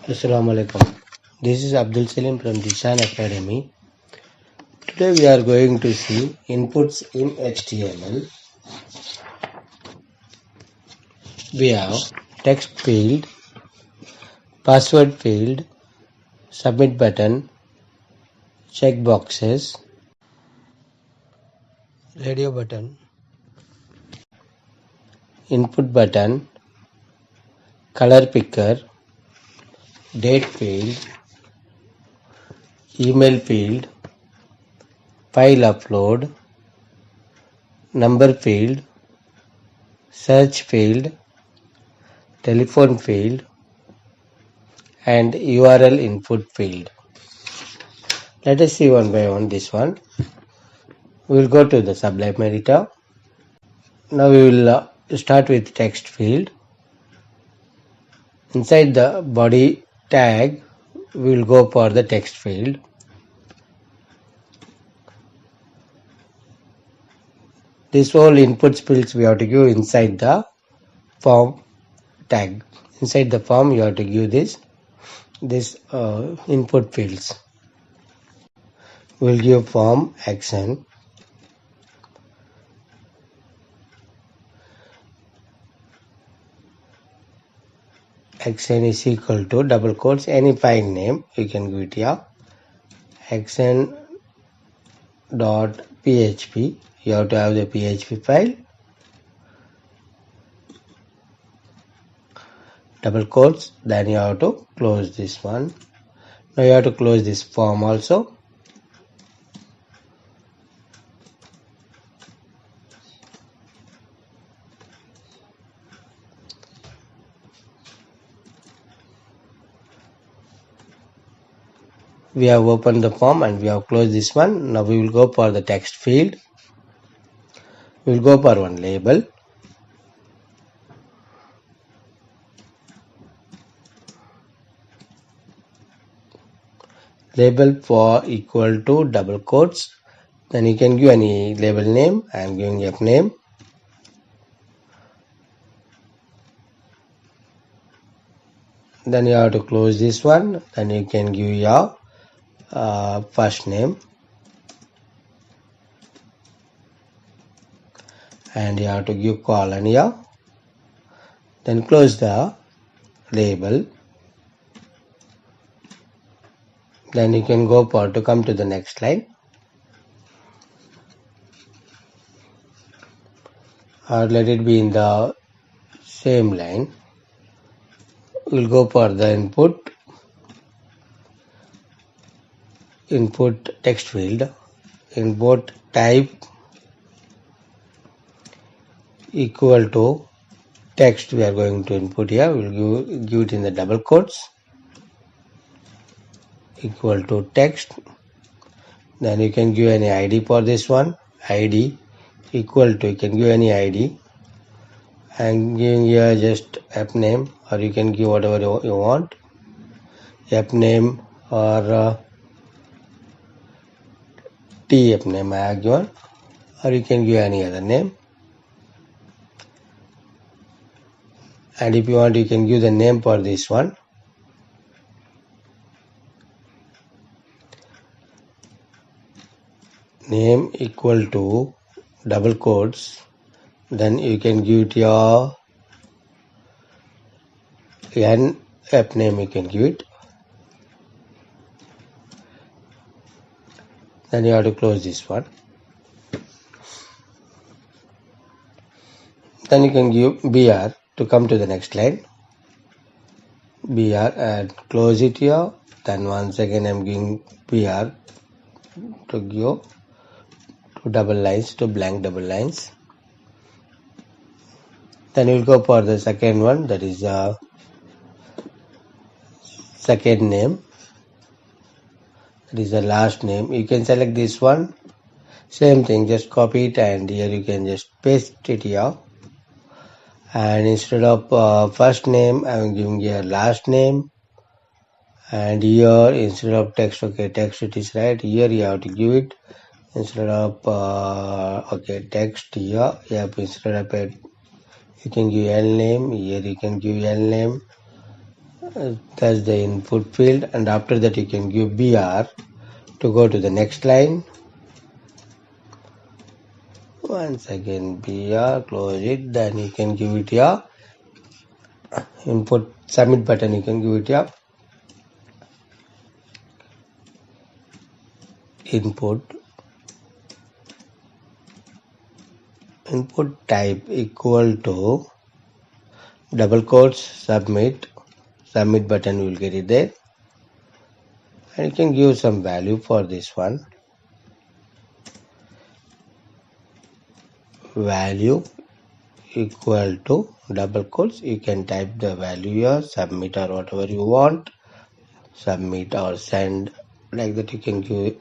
Assalamu alaikum. This is Abdul Salim from Dishan Academy. Today we are going to see inputs in HTML. We have text field, password field, submit button, checkboxes, radio button, input button, color picker, date field, email field, file upload, number field, search field, telephone field, and URL input field. Let us see one by one this one. We will go to the Sublime editor. Now we will start with text field. Inside the body tag, we will go for the text field. This whole input fields we have to give inside the form tag. Inside the form you have to give this input fields. We will give form action. Action is equal to double quotes any file name you can give it here. Action.php. You have to have the PHP file. Double quotes, then you have to close this one. Now you have to close this form also. We have opened the form and we have closed this one. Now we will go for the text field. We will go for one label. Label for equal to double quotes. Then you can give any label name. I am giving F name. Then you have to close this one. Then you can give your first name. And you have to give colon here. Then close the label. Then you can go for to come to the next line. Or let it be in the same line. We'll go for the input text field, input type equal to text we are going to input here. We'll give it in the double quotes equal to text. Then you can give any ID for this one. ID equal to, you can give any ID. I'm giving here just app name, or you can give whatever you want. App name or TF name I have given, or you can give any other name. And if you want, you can give the name for this one. Name equal to double quotes. Then you can give it your app name, you can give it. Then you have to close this one. Then you can give BR to come to the next line. BR and close it here. Then once again I'm giving BR to give to double lines, to blank double lines. Then you will go for the second one, that is second name. That is the last name. You can select this one. Same thing, just copy it and here you can just paste it here. And instead of first name, I am giving here last name. And here instead of text, okay, text it is right. Here you have to give it instead of okay, text here. Yep, instead of it, you can give L name. Here you can give L name. That's the input field, and after that you can give BR to go to the next line. Once again BR, close it, then you can give it your input submit button, you can give it your input type equal to double quotes submit button, you will get it there, and you can give some value for this one. Value equal to double quotes, you can type the value here, submit or whatever you want, submit or send, like that you can give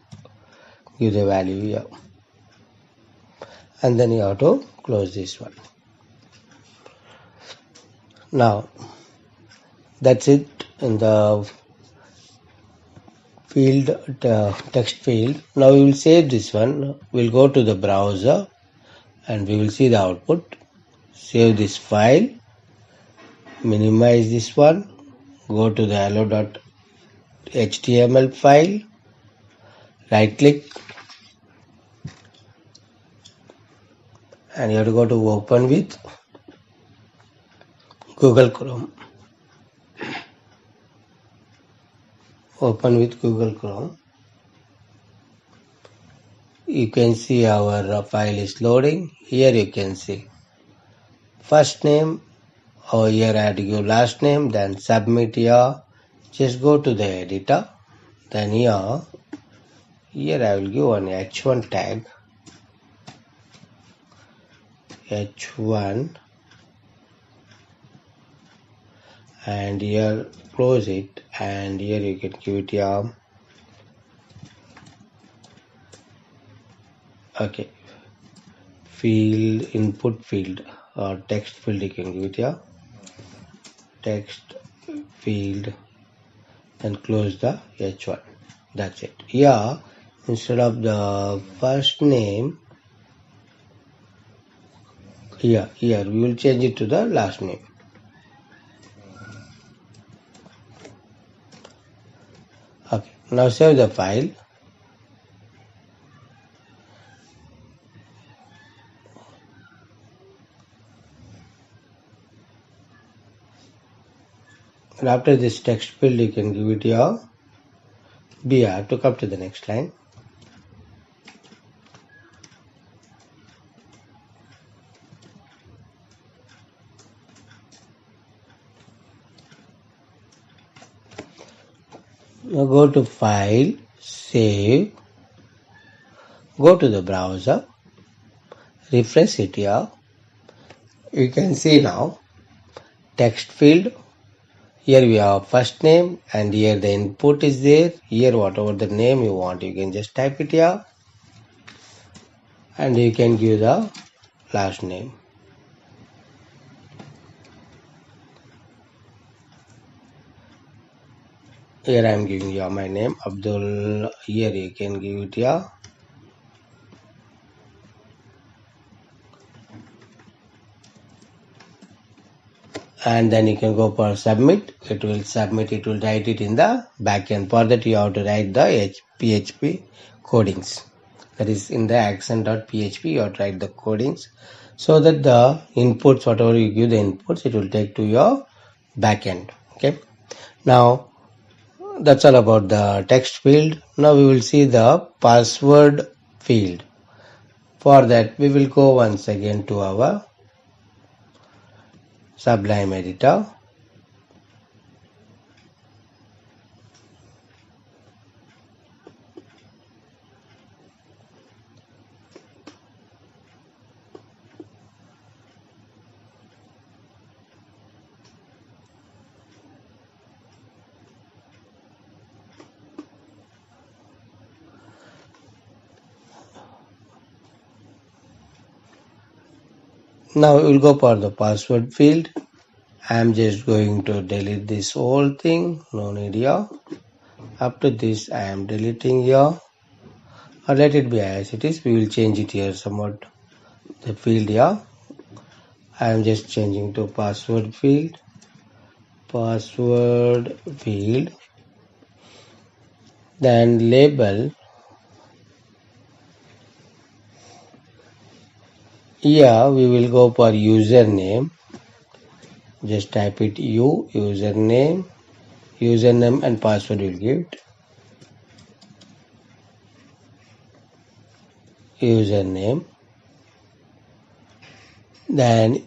the value here, and then you have to close this one. Now that's it in the field text field. Now we will save this one, we'll go to the browser and we will see the output. Save this file, minimize this one, go to the hello.html file, right click, and you have to go to open with Google Chrome. Open with Google Chrome. You can see our file is loading. Here you can see first name, or here I have to give last name, then submit here. Just go to the editor, then here I will give an h1 tag, h1, and here close it, and here you can give it here, okay, field, input field or text field, you can give it here, text field, and close the h1. That's it. Here instead of the first name, here we will change it to the last name. Okay, now save the file. And after this text field, you can give it your BR to come to the next line. Now go to File, Save, go to the browser, refresh it here. You can see now text field. Here we have first name, and here the input is there. Here whatever the name you want, you can just type it here, and you can give the last name. Here I am giving you my name, Abdul. Here you can give it here. And then you can go for submit. It will submit, it will write it in the backend. For that you have to write the PHP codings. That is in the accent.php you have to write the codings, so that the inputs, whatever you give the inputs, it will take to your backend. Okay. Now that's all about the text field. Now we will see the password field. For that we will go once again to our Sublime editor. Now we will go for the password field. I am just going to delete this whole thing, no need here. After this I am deleting here, or let it be as it is. We will change it here somewhat, the field here. I am just changing to password field, password field, then label. Here we will go for username. Just type it username and password will give it. Username, then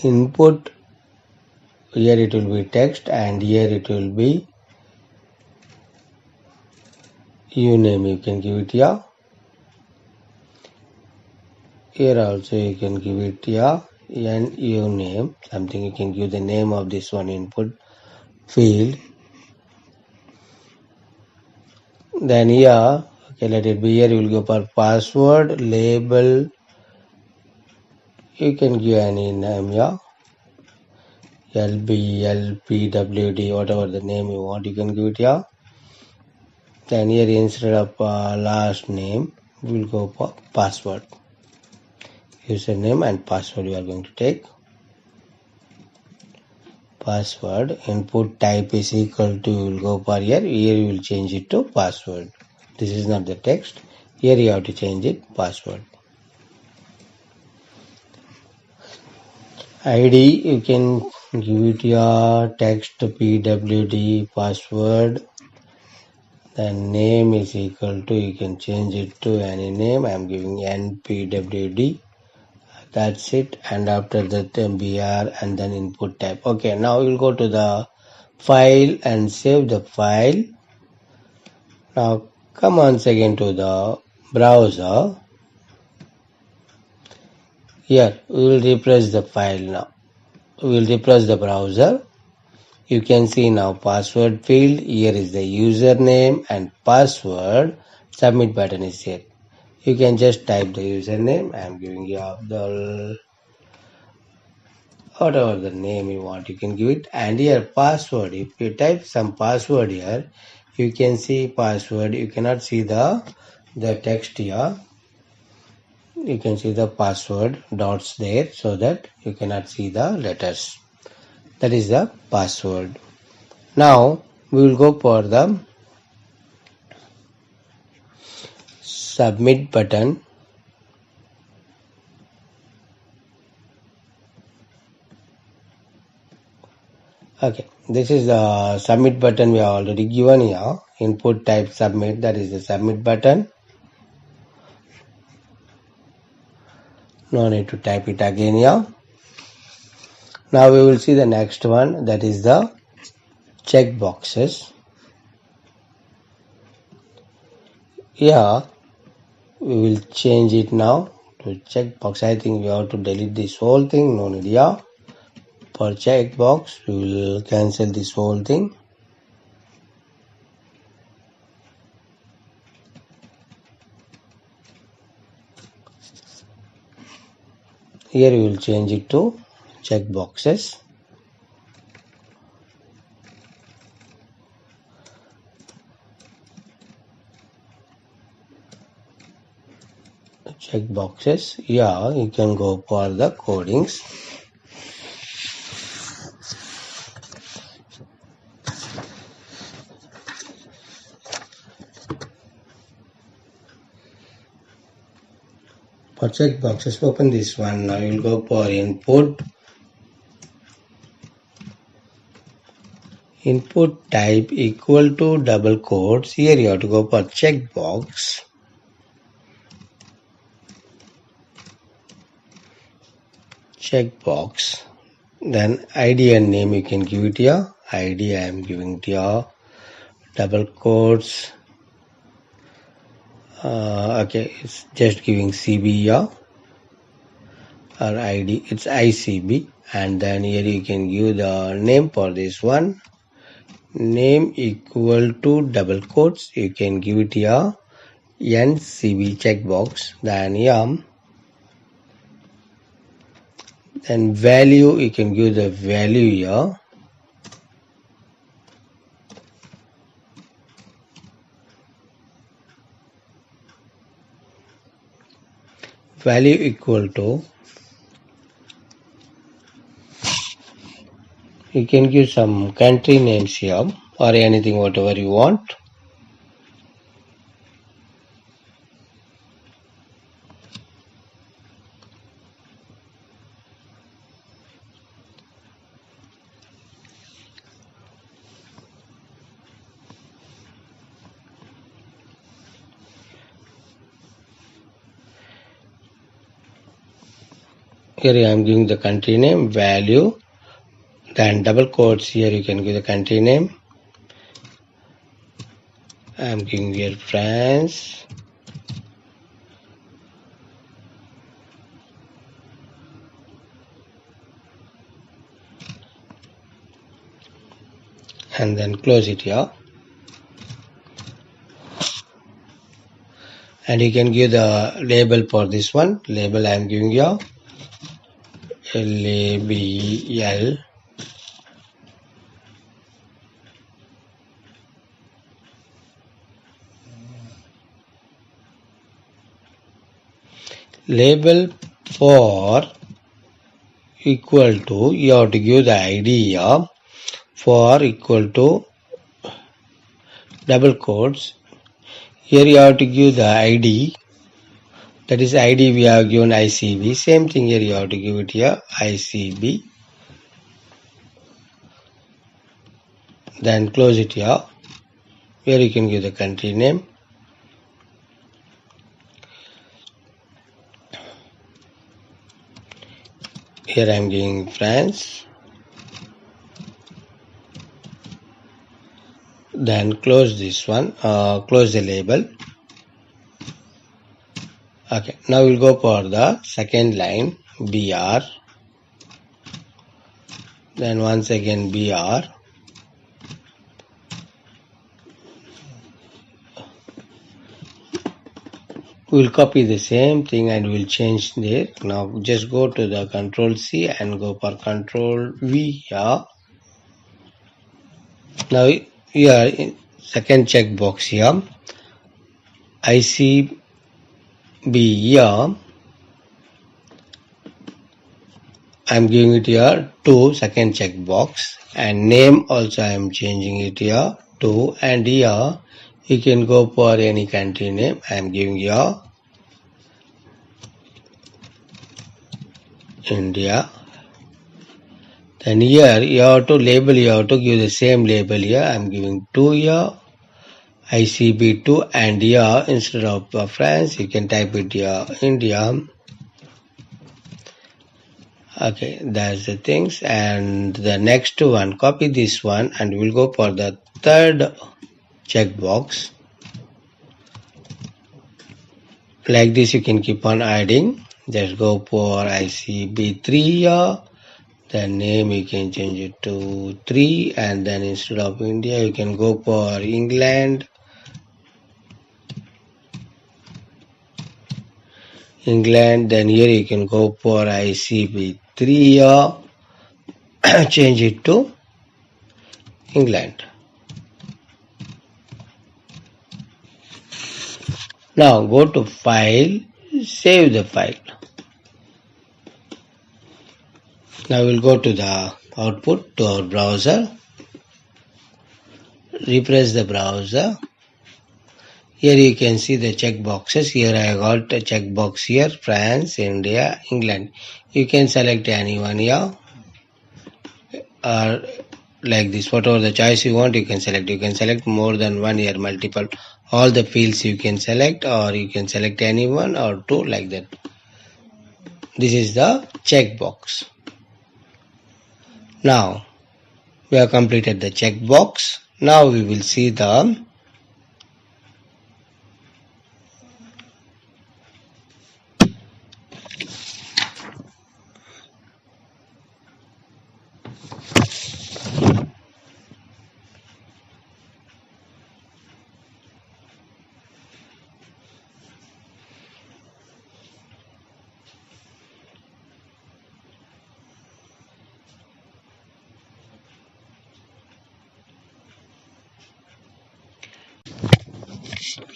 input. Here it will be text and here it will be uname. You can give it here. Here also you can give it here and uname. Something you can give the name of this one input field. Then here, okay, let it be here. You will go for password label. You can give any name here. LB, LP, WD, whatever the name you want, you can give it here. Then here instead of last name, we will go for password. Username and password you are going to take. Password, input type is equal to, you will go for here. Here you will change it to password. This is not the text. Here you have to change it password. ID, you can give it your text PWD password. Then name is equal to, you can change it to any name. I am giving NPWD. That's it. And after that BR and then input type. Okay, now we'll go to the file and save the file. Now come once again to the browser. Here we will refresh the file now. We will refresh the browser. You can see now password field. Here is the username and password. Submit button is here. You can just type the username. I am giving you Abdul. Whatever the name you want, you can give it. And here password. If you type some password here, you can see password. You cannot see the text here. You can see the password dots there, so that you cannot see the letters. That is the password. Now we will go for the submit button. Okay, this is the submit button we have already given here. Input type submit, that is the submit button. No need to type it again here. Now we will see the next one, that is the checkboxes. Here we will change it now to checkbox. I think we have to delete this whole thing. No need here. For checkbox, we will cancel this whole thing. Here we will change it to checkboxes. Checkboxes. Yeah, you can go for the codings. For checkboxes, open this one. Now you will go for input. Input type equal to double quotes. Here you have to go for checkbox. Checkbox. Then ID and name you can give it here. ID I am giving it here. Double quotes. Okay, it's just giving CB here. Or ID, it's ICB. And then here you can give the name for this one. Name equal to double quotes. You can give it here. NCB checkbox. Then here. Then value, you can give the value here. Value equal to, You can give some country names here or anything whatever you want. Here I am giving the country name, value, then double quotes here you can give the country name. I am giving here France. And then close it here. And you can give the label for this one. Label I am giving here label. Label for equal to, you have to give the ID here, for equal to double quotes. Here you have to give the ID, that is ID we have given ICB. Same thing here you have to give it here ICB. Then close it here. Here you can give the country name. Here I am giving France. Then close this one, close the label. Okay, now we'll go for the second line, BR. Then once again BR. We'll copy the same thing and we'll change there. Now just go to the Control C and go for Control V here. Now here second checkbox here, ICB here, I'm giving it here to second checkbox, and name also I am changing it here to, and here you can go for any country name. I am giving here India. Then here you have to label, you have to give the same label here. I am giving 2 here, ICB2, and here instead of France you can type it here India. Okay, that's the things. And the next one, copy this one and we'll go for the third checkbox. Like this you can keep on adding. Just go for ICB3 here. The name you can change it to 3, and then instead of India you can go for England. Then here you can go for ICB3 here. Change it to England. Now go to File, save the file. Now we'll go to the output, to our browser. Refresh the browser. Here you can see the checkboxes. Here I got a checkbox here, France, India, England. You can select anyone here, or like this, whatever the choice you want you can select. You can select more than one here, multiple, all the fields you can select, or you can select anyone or two, like that. This is the checkbox. Now we have completed the checkbox. Now we will see the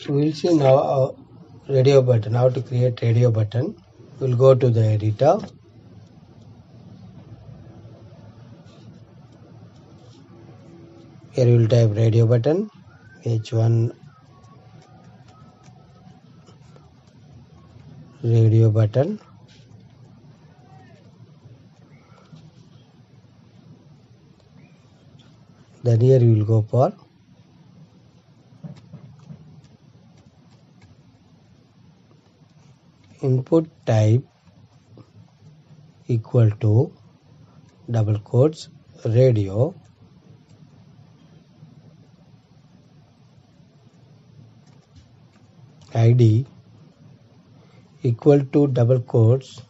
we will see now radio button, how to create radio button. We'll go to the editor. Here you will type radio button, H1 radio button. Then here you will go for input type equal to double quotes radio ID equal to double quotes.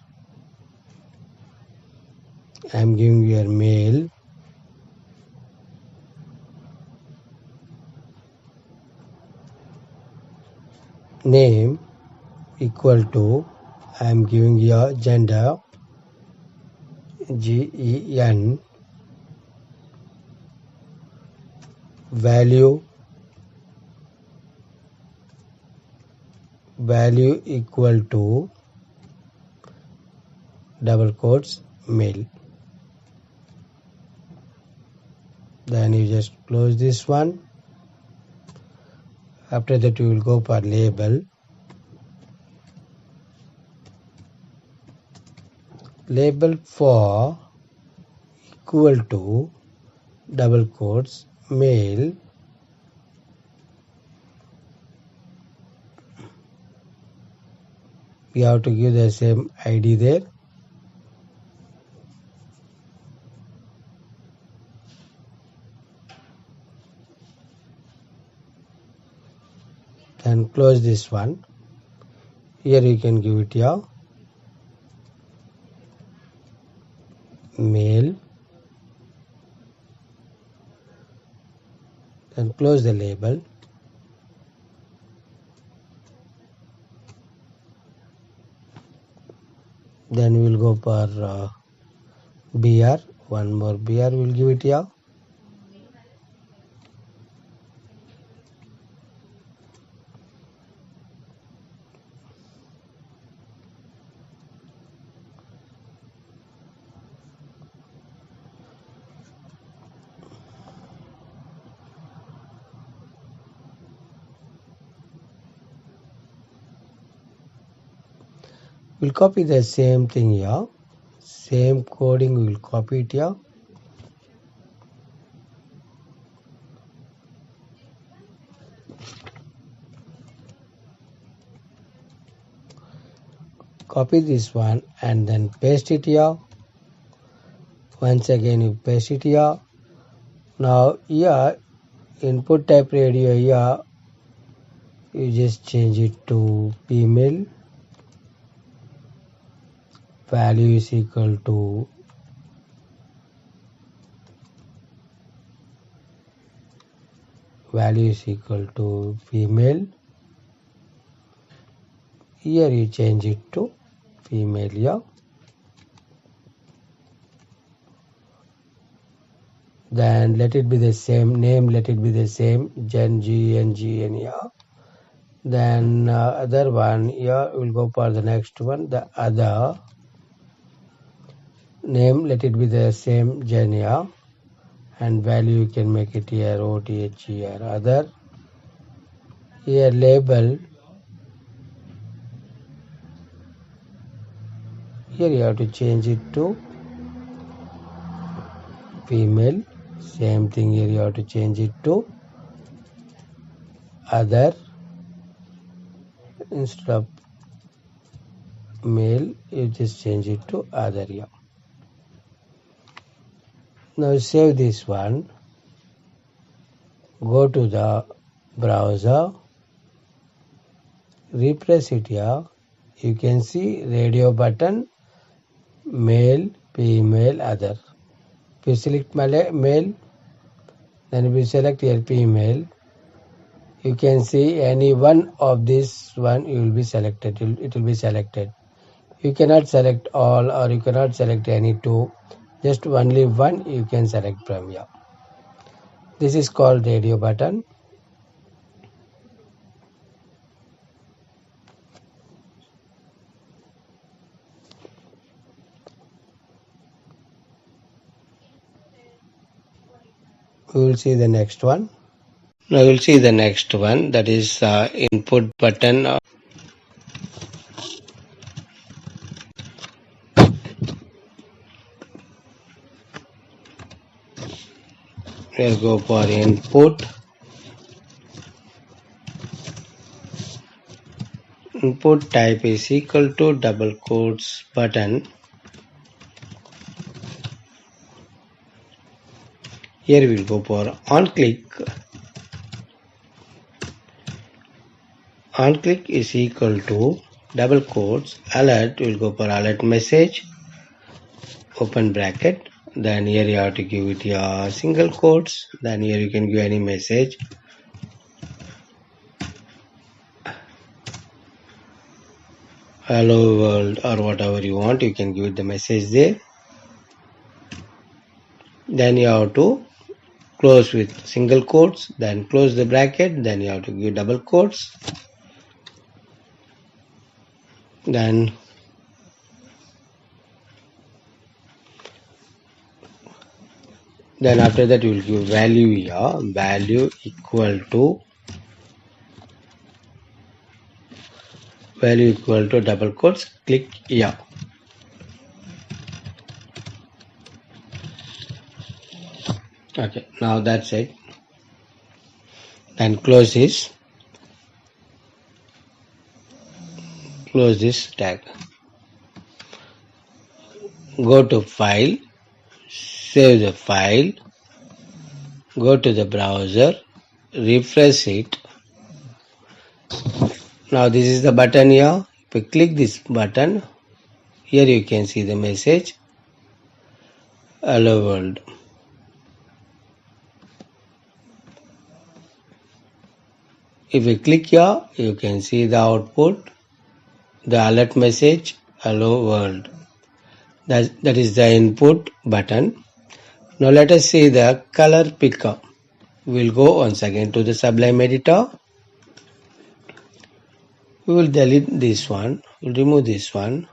I am giving you a mail. Name equal to, I am giving you a gender, GEN. Value equal to double quotes male. Then you just close this one. After that you will go for label. Label for equal to double quotes male. You have to give the same ID there. Then close this one. Here you can give it your male. Then close the label. Then we will go for BR. One more BR we will give it here. We'll copy the same thing here. Same coding we will copy it here. Copy this one and then paste it here. Once again you paste it here. Now here input type radio here you just change it to female. Value is equal to female. Here you change it to female here. Then let it be the same name, let it be the same gen here. Then other one here we'll go for the next one, the other name, let it be the same gen here, and value you can make it here OTH here other. Here label, here you have to change it to female. Same thing here you have to change it to other. Instead of male you just change it to other here. Now save this one. Go to the browser. Refresh it here. You can see radio button male, female, other. If you select male, then if you select here female, you can see any one of this one you will be selected. It will be selected. You cannot select all or you cannot select any two. Just only one you can select from here. This is called radio button. We will see the next one. Now we will see the next one, that is input button. We'll go for input. Input type is equal to double quotes button. Here we'll go for on click. On click is equal to double quotes alert. We'll go for alert message, open bracket. Then here you have to give it your single quotes. Then here you can give any message. Hello world or whatever you want, you can give it the message there. Then you have to close with single quotes, then close the bracket, then you have to give double quotes. Then after that you will give value here, value equal to double quotes, click here. Okay, now that's it. Then close this tag. Go to file, save the file, go to the browser, refresh it. Now this is the button here. If you click this button, here you can see the message, hello world. If you click here, you can see the output, the alert message, hello world. That is the input button. Now let us see the color picker. We'll go once again to the Sublime editor. We will delete this one, we'll remove this one.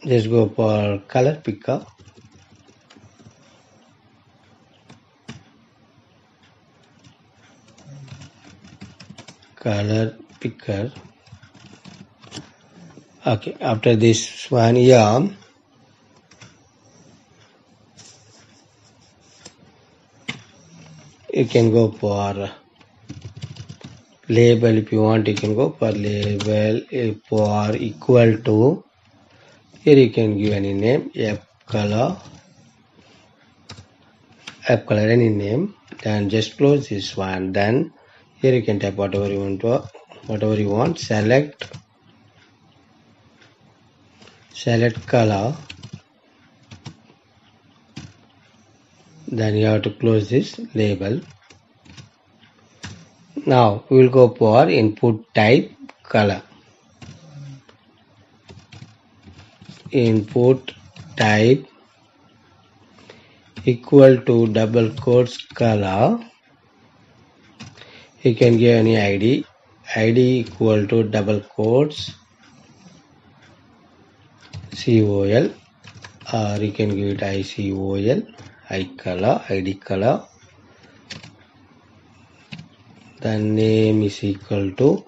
Just go for color picker. Color picker. Okay, after this one here, you can go for label. If you want, you can go for label for equal to. Here you can give any name, app color, any name. Then just close this one. Then here you can type whatever you want. Select color. Then you have to close this label. Now we will go for input type color. Input type equal to double quotes color. You can give any ID equal to double quotes COL, or you can give it ICOL, ID color. Then name is equal to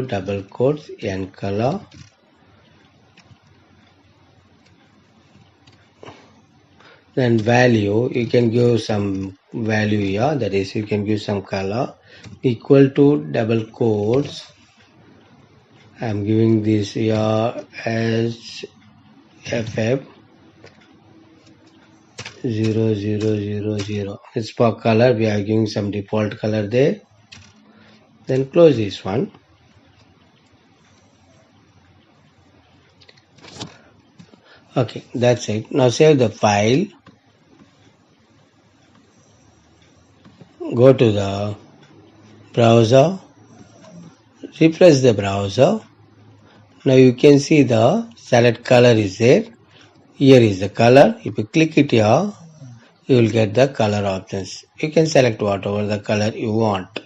double quotes N color. Then value, you can give some value here, that is you can give some color equal to double quotes. I am giving this here as FF 0000. It's for color, we are giving some default color there. Then close this one. Okay, that's it. Now save the file. Go to the browser, refresh the browser. Now you can see the select color is there. Here is the color. If you click it here, you will get the color options. You can select whatever the color you want.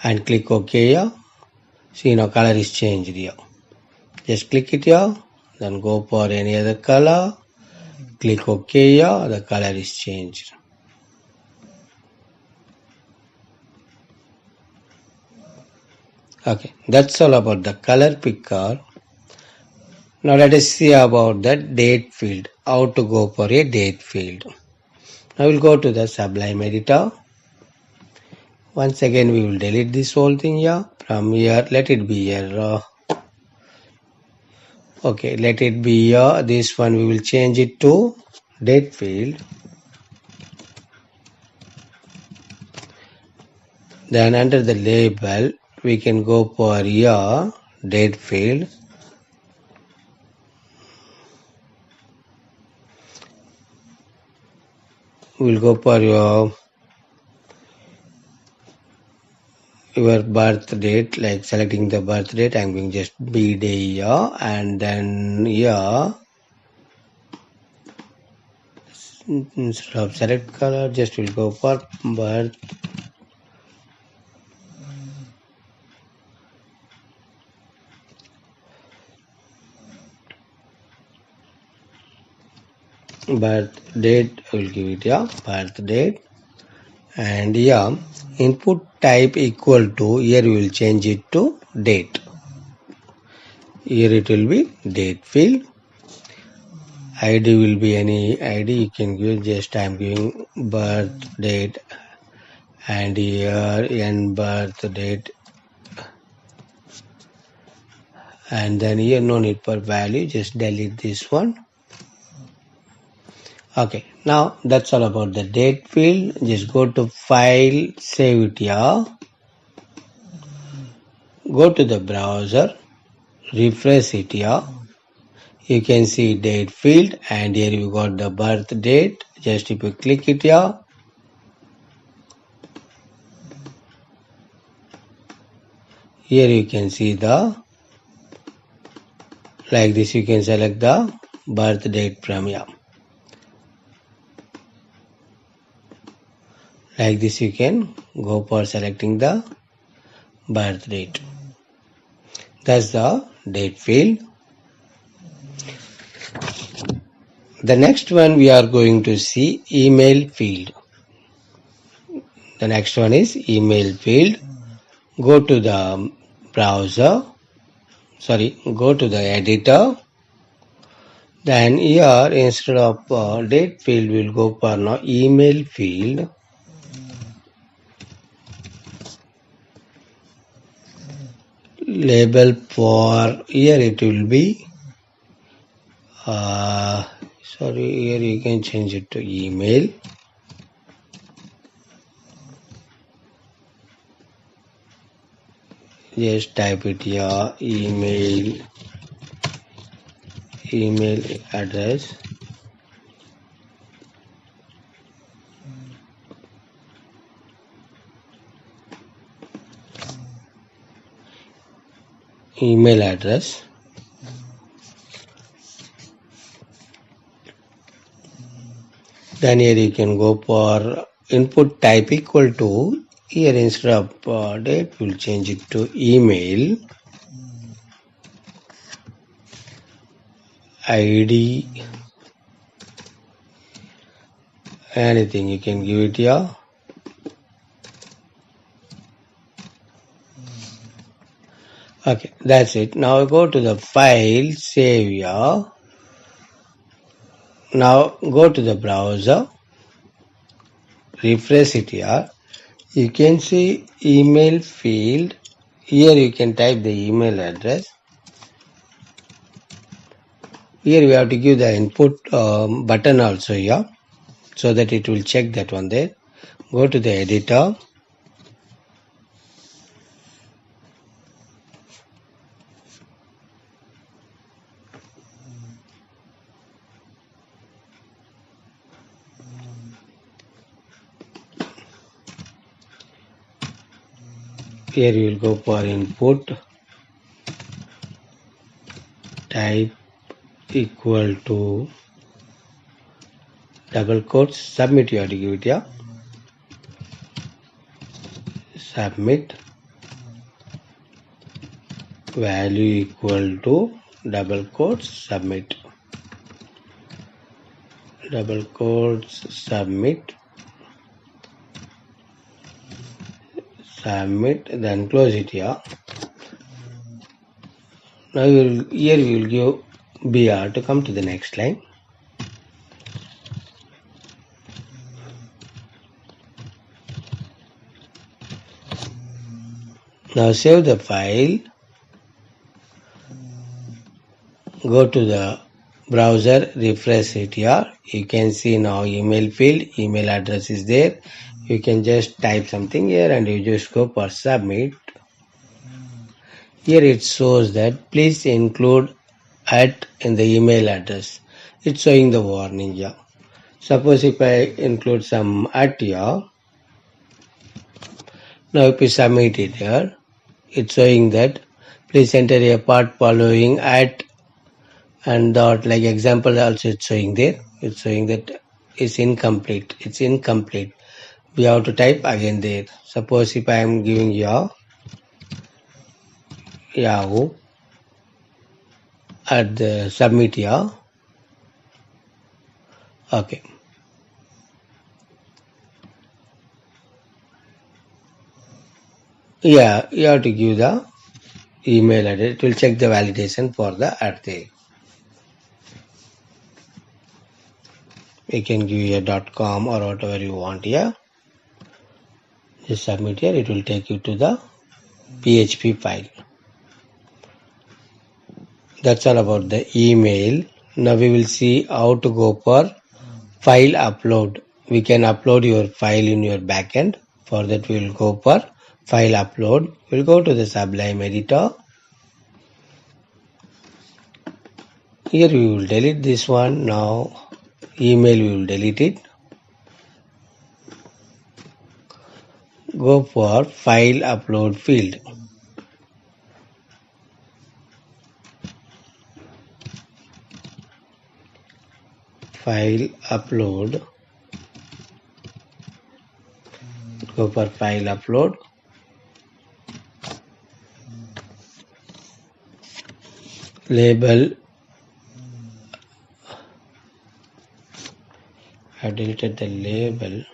and click OK here. See, now color is changed here. Just click it here, then go for any other color, click OK here, the color is changed. Okay, that's all about the color picker. Now let us see about the date field, how to go for a date field. Now we'll go to the Sublime editor. Once again we will delete this whole thing here. From here let it be here. Okay, let it be here. This one we will change it to date field. Then under the label we can go for here date field. We'll go for your birth date, like selecting the birth date. I'm going just B day here, and then here instead of select color, just will go for birth date. I will give it here birth date, and here input type equal to, here we will change it to date. Here it will be date field. ID will be any ID you can give. Just I'm giving birth date, and here n birth date, and then here no need for value, just delete this one. Okay, now that's all about the date field. Just go to file, save it here, go to the browser, refresh it here. You can see date field, and here you got the birth date. Just if you click it here, here you can see the, like this, you can select the birth date from here. Like this you can go for selecting the birth date. That's the date field. The next one we are going to see email field. The next one is email field. Go to the browser, go to the editor. Then here instead of date field we'll go for now email field. Label for here it will be here you can change it to email. Just type it here, email address. Email address. Then here you can go for input type equal to, here instead of date we'll change it to email. ID, anything you can give it here. Okay, that's it. Now go to the file, save here. Now go to the browser, refresh it here. You can see email field. Here you can type the email address. Here we have to give the input button also here, so that it will check that one there. Go to the editor. Here you will go for input type equal to double quotes, submit you have to give it here, submit. value equal to double quotes submit, double quotes submit, then close it here. Now here we will give BR to come to the next line. Now save the file, go to the browser, refresh it here. You can see now email field, email address is there. You can just type something here and you just go for submit. Here it shows that please include at in the email address. It's showing the warning here. Suppose if I include some at here, now if you submit it here, it's showing that please enter a part following at and dot, like example also it's showing there. It's showing that it's incomplete. It's incomplete. We have to type again there. Suppose if I am giving Yahoo at the submit here. Okay. Yeah, you have to give the email address. It will check the validation for the at there. You can give a .com or whatever you want here. Just submit here. It will take you to the PHP file. That's all about the email. Now we will see how to go for file upload. We can upload your file in your backend. For that we will go for file upload. We'll go to the Sublime editor. Here we will delete this one. Now email we will delete it. Go for file upload field. File upload. Go for file upload. Label. I have deleted the label.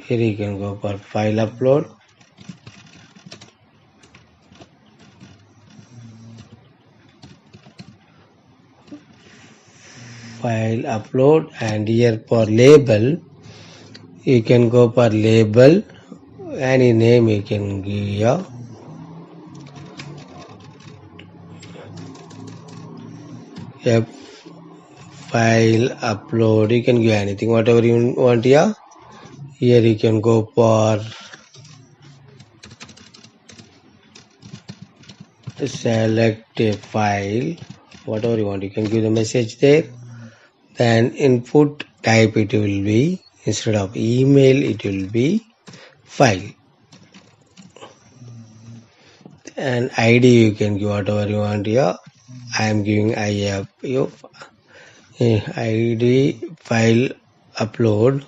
Here you can go for file upload. File upload, and here for label you can go for label, any name you can give here. Yep. File upload, you can give anything, whatever you want here. Here you can go for select a file, whatever you want, you can give the message there. Then input type it will be, instead of email it will be file, and ID you can give whatever you want here. I am giving ID file upload.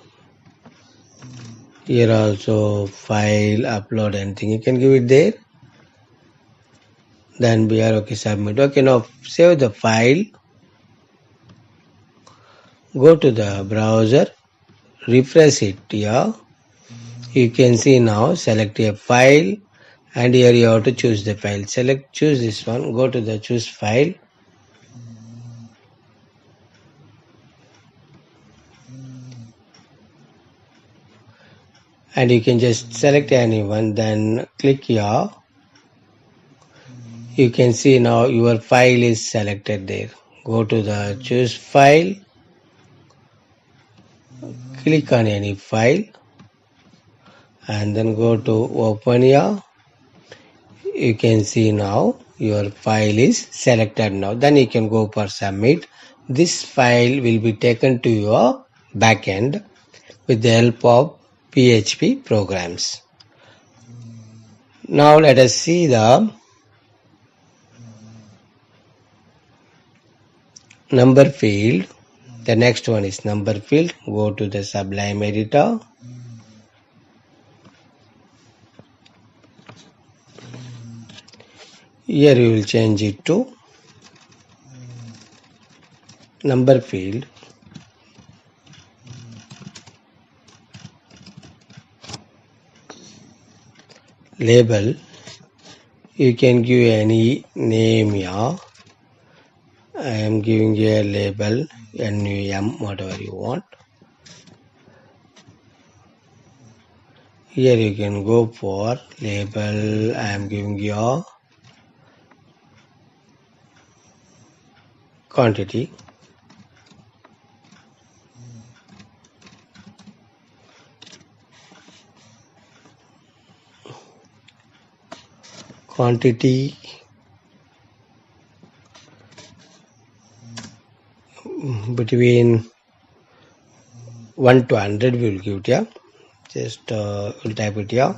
Here also file upload, anything you can give it there. Then we are okay, submit. Okay, now save the file. Go to the browser, refresh it here. You can see now, select a file, and here you have to choose the file. Choose this one, go to the choose file. And you can just select any one, then click here. You can see now your file is selected there. Go to the choose file, click on any file, and then go to open here. You can see now your file is selected now. Then you can go for submit. This file will be taken to your backend with the help of PHP programs. Now let us see the number field. The next one is number field. Go to the Sublime editor. Here you will change it to number field. Label, you can give any name here. I am giving a label NUM, whatever you want. Here you can go for label. I am giving you quantity. Quantity between 1 to 100 we will give it here. Just we'll type it here.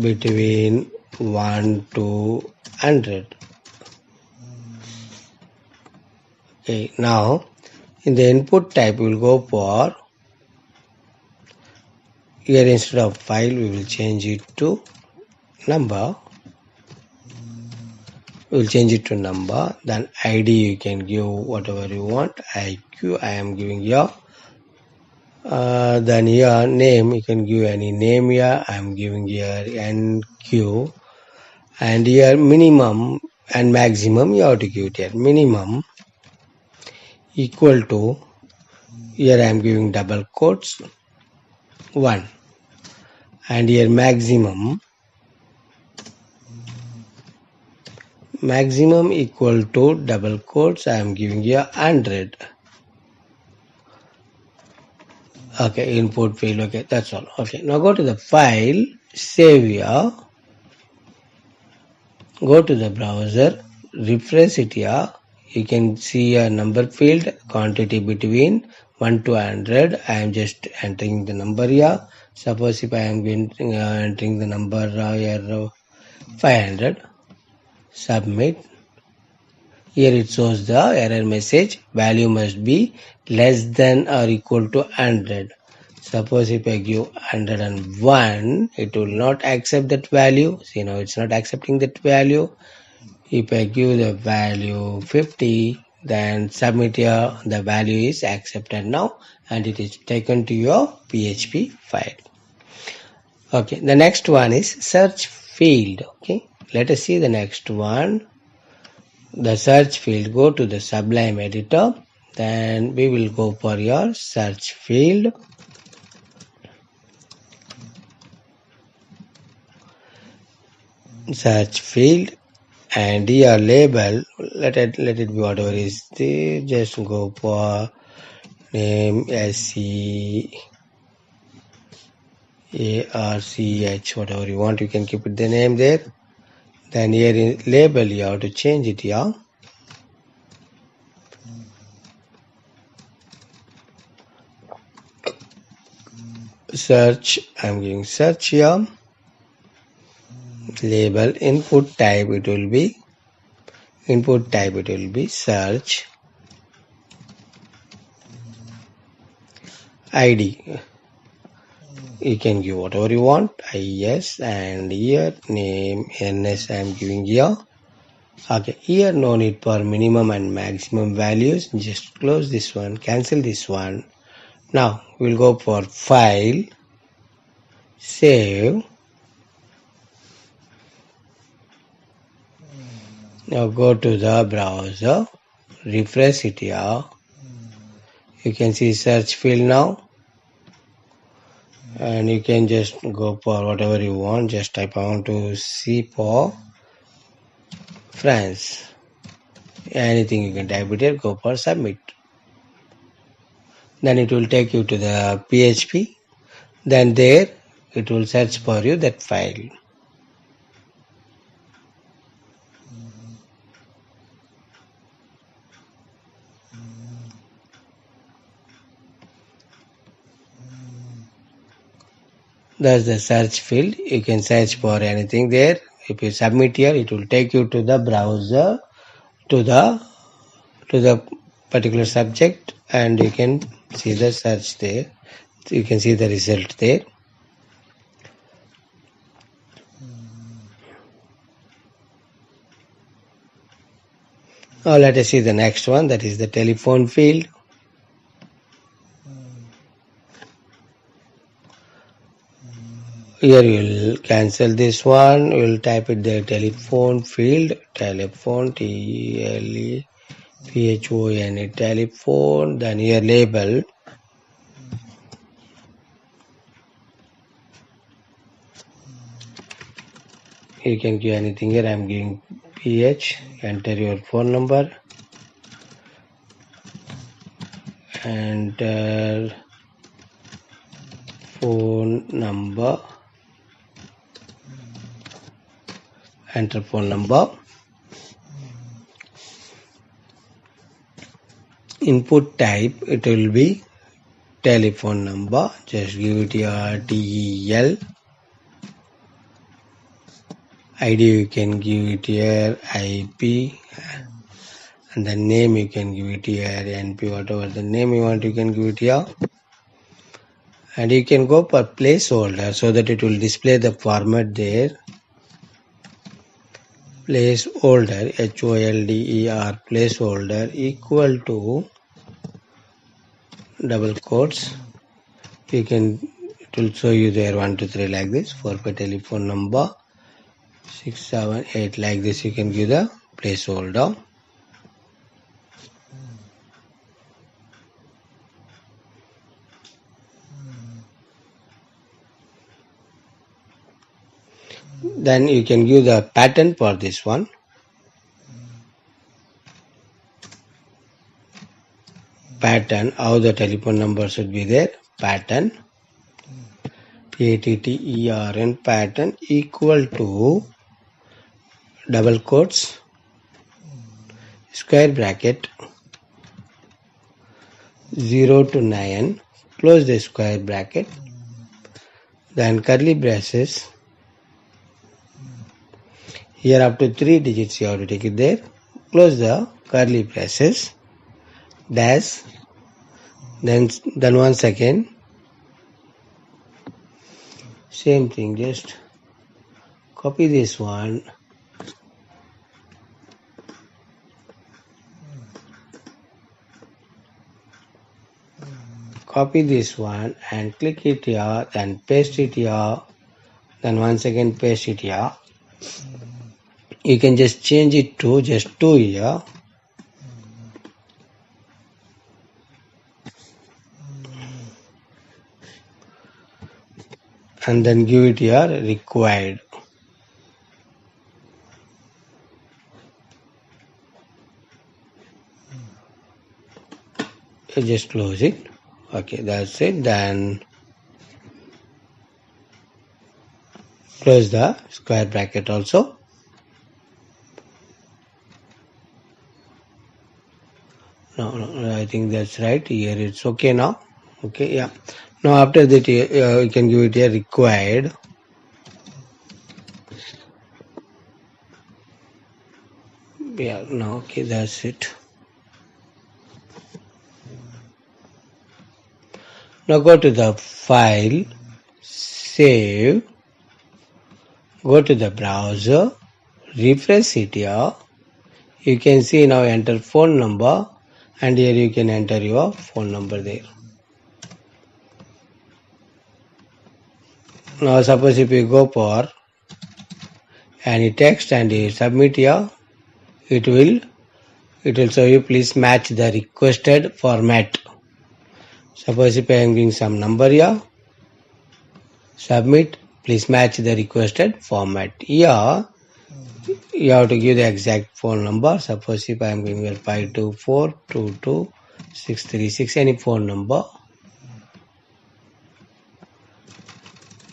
Between 1 to 100. Okay, now in the input type we will go for, here instead of file we will change it to number. We will change it to number. Then ID you can give whatever you want. IQ I am giving here. Then here name you can give any name here. I am giving here NQ. And here minimum and maximum you have to give it here. Minimum equal to, here I am giving double quotes 1, and here maximum equal to double quotes I am giving here 100. Okay, input field. Okay, that's all. Okay, now go to the file, save here, go to the browser, refresh it here. You can see a number field, quantity between 1 to 100. I am just entering the number here. Suppose if I am entering the number here 500, submit. Here it shows the error message, value must be less than or equal to 100. Suppose if I give 101, it will not accept that value. See, now it's not accepting that value. If I give the value 50, then submit here, the value is accepted now and it is taken to your PHP file. Okay, the next one is search field. Okay, let us see the next one. The search field, go to the Sublime editor, then we will go for your search field. Search field, and here label, let it be whatever is there. Just go for name SCARCH, whatever you want, you can keep it the name there. Then here in label you have to change it here. Search, I'm giving search here. Label, input type it will be search. ID you can give whatever you want, IS, and here name NS I am giving here. Okay, here no need for minimum and maximum values. Just close this one, cancel this one. Now we'll go for file, save. Now go to the browser, refresh it here. You can see search field now, and you can just go for whatever you want. Just type I want to see for France. Anything you can type it here, go for submit. Then it will take you to the PHP. Then there it will search for you that file. That's the search field. You can search for anything there. If you submit here, it will take you to the browser, to the particular subject, and you can see the search there. You can see the result there. Now let us see the next one, that is the telephone field. Here you will cancel this one, you will type it the telephone field, telephone, T-E-L-E-P-H-O-N-E, telephone, then here label. You can give anything here, I am giving PH, enter your phone number, enter phone number, enter phone number. Input type, it will be telephone number, just give it your TEL. ID you can give it here IP, and the name you can give it here NP, whatever the name you want you can give it here. And you can go for placeholder so that it will display the format there. Placeholder, HOLDER, placeholder equal to double quotes. You can, it will show you there 1 2 3 like this, for telephone number 6 7 8 like this. You can give the placeholder. Then you can give the pattern for this one. Pattern, how the telephone number should be there. Pattern, PATTERN, pattern equal to double quotes, square bracket, 0 to 9, close the square bracket, then curly braces. Here up to 3 digits you have to take it there. Close the curly braces, dash, then once again, same thing, just copy this one, copy this one and click it here, then paste it here, then once again paste it here. You can just change it to just 2 here. And then give it here required. You just close it. Okay, that's it. Then close the square bracket also. No, I think that's right. Here it's okay now. Okay, yeah. Now after that you can give it here required. Yeah, no, okay, that's it. Now go to the file, save, go to the browser, refresh it here. You can see now enter phone number, and here you can enter your phone number there. Now suppose if you go for any text and you submit here, it will show you please match the requested format. Suppose if I am giving some number here, submit, please match the requested format. Here you have to give the exact phone number. Suppose if I am giving 5242266, any phone number.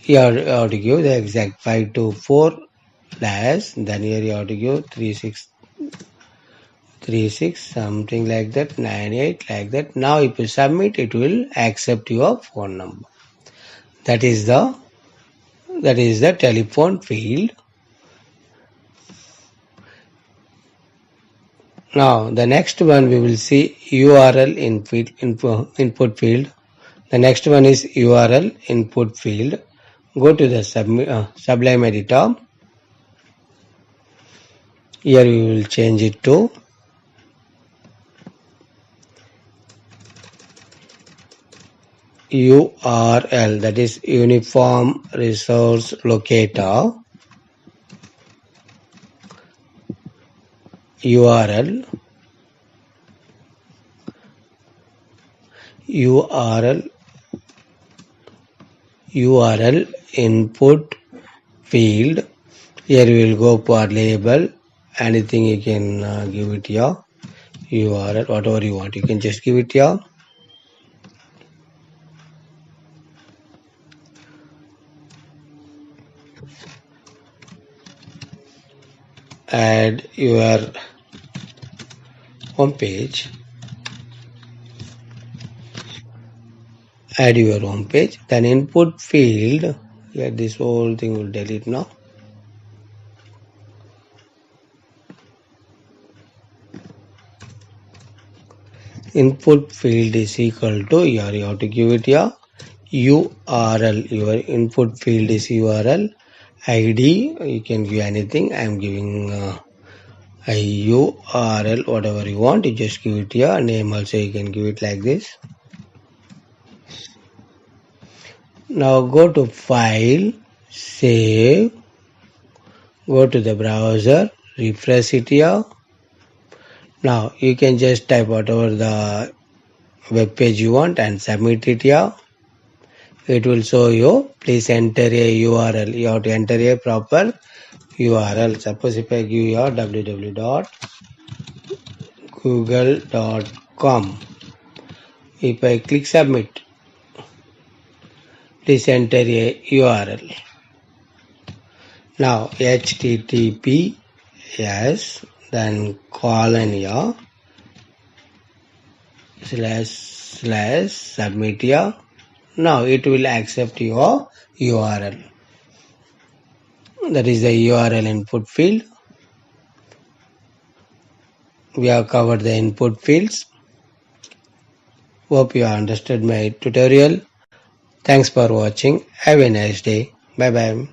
You have to give the exact 524 dash, then here you have to give 3636 something like that, 98 like that. Now if you submit, it will accept your phone number. That is the telephone field. Now the next one we will see URL input field. The next one is URL input field. Go to the Sublime editor. Here we will change it to URL, that is Uniform Resource Locator. URL input field. Here we will go for label. Anything you can give it here. URL, whatever you want, you can just give it here. Add your home page. Add your home page. Then input field. Here this whole thing will delete now. Input field is equal to, here you have to give it here URL. Your input field is URL. ID, you can give anything. I am giving a URL, whatever you want, you just give it here. Name also you can give it like this. Now go to File, Save, go to the browser, refresh it here. Now you can just type whatever the web page you want and submit it here. It will show you. Please enter a URL. You have to enter a proper URL. Suppose if I give you www.google.com. If I click submit, please enter a URL. Now HTTPS, then colon here, / submit here. Now it will accept your URL. That is the URL input field. We have covered the input fields. Hope you understood my tutorial. Thanks for watching. Have a nice day. Bye bye.